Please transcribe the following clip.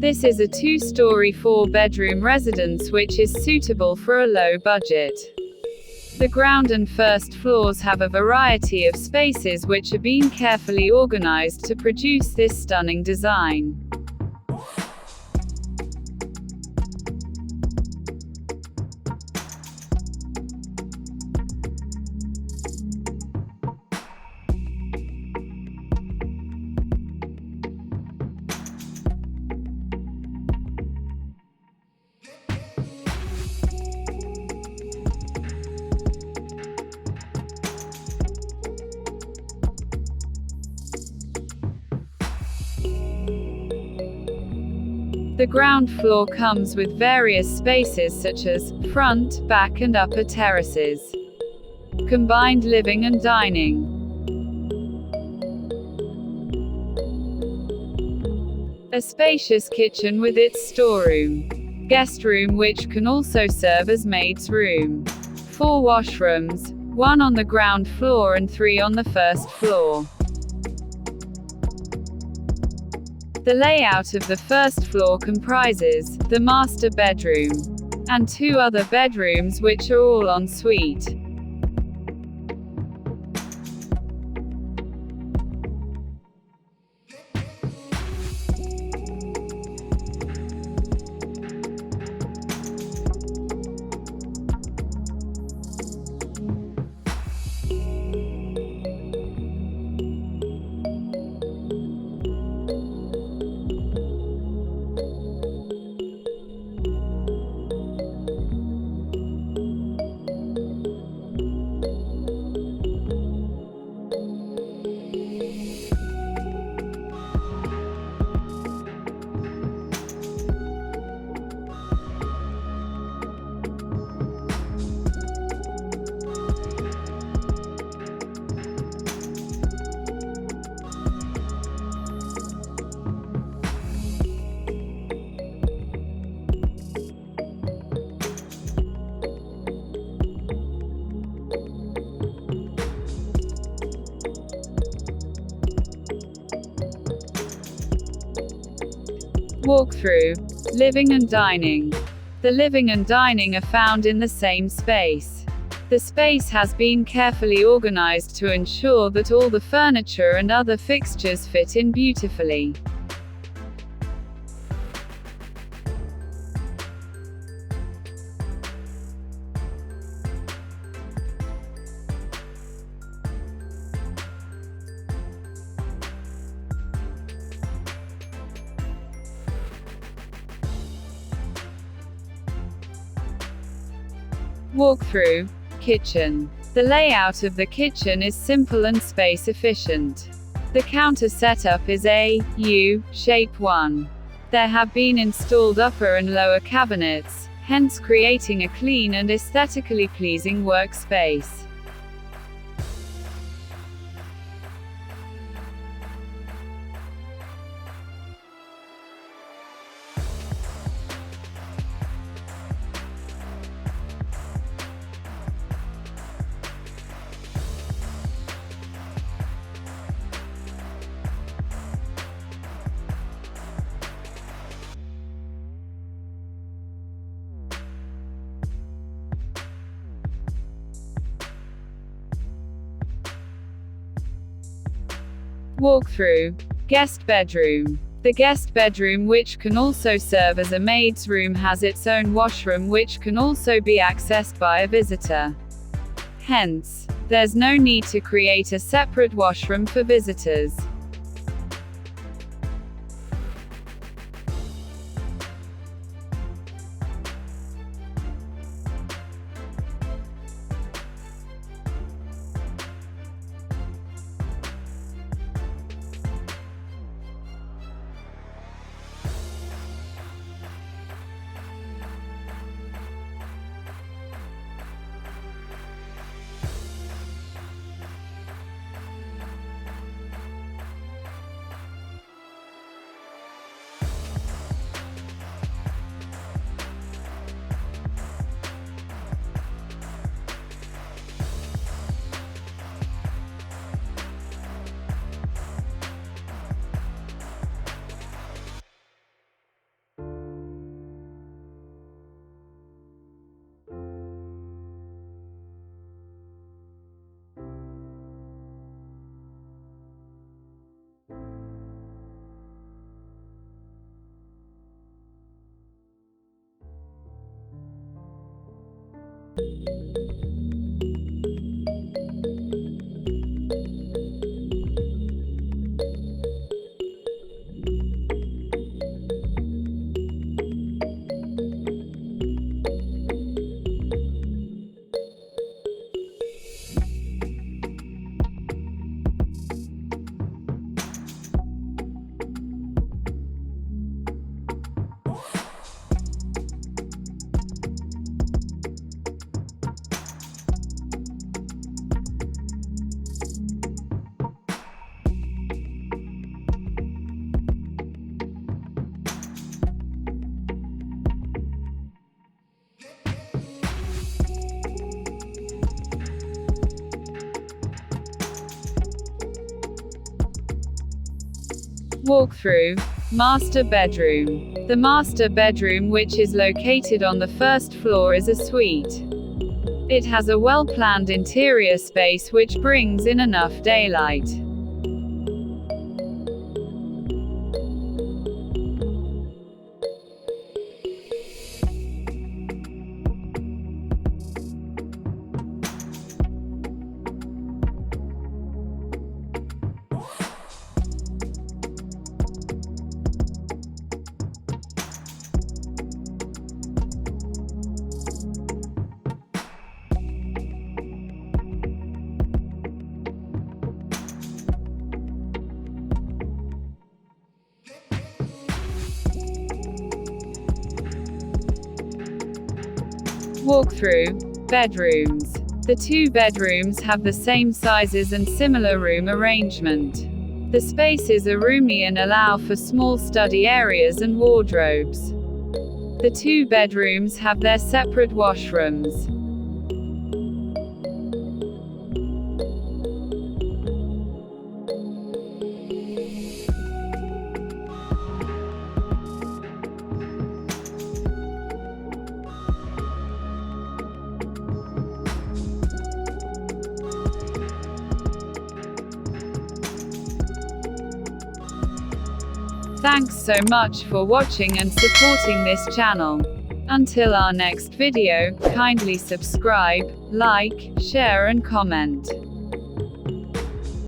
This is a 2-story 4-bedroom residence which is suitable for a low budget. The ground and first floors have a variety of spaces which are being carefully organized to produce this stunning design. The ground floor comes with various spaces such as front, back and upper terraces, combined living and dining, a spacious kitchen with its storeroom, guest room which can also serve as maid's room, 4 washrooms, 1 on the ground floor and 3 on the first floor. The layout of the first floor comprises the master bedroom and 2 other bedrooms which are all en suite. Walkthrough. Living and dining. The living and dining are found in the same space. The space has been carefully organized to ensure that all the furniture and other fixtures fit in beautifully. Walkthrough. Kitchen. The layout of the kitchen is simple and space efficient. The counter setup is a U-shape one. There have been installed upper and lower cabinets, hence creating a clean and aesthetically pleasing workspace. Walkthrough. Guest bedroom. The guest bedroom, which can also serve as a maid's room, has its own washroom which can also be accessed by a visitor. Hence, there's no need to create a separate washroom for visitors. Walkthrough. Master bedroom. The master bedroom, which is located on the first floor, is a suite. It has a well-planned interior space which brings in enough daylight. Walkthrough. Bedrooms. The two bedrooms have the same sizes and similar room arrangement. The spaces are roomy and allow for small study areas and wardrobes. The two bedrooms have their separate washrooms. Thanks so much for watching and supporting this channel. Until our next video, kindly subscribe, like, share and comment.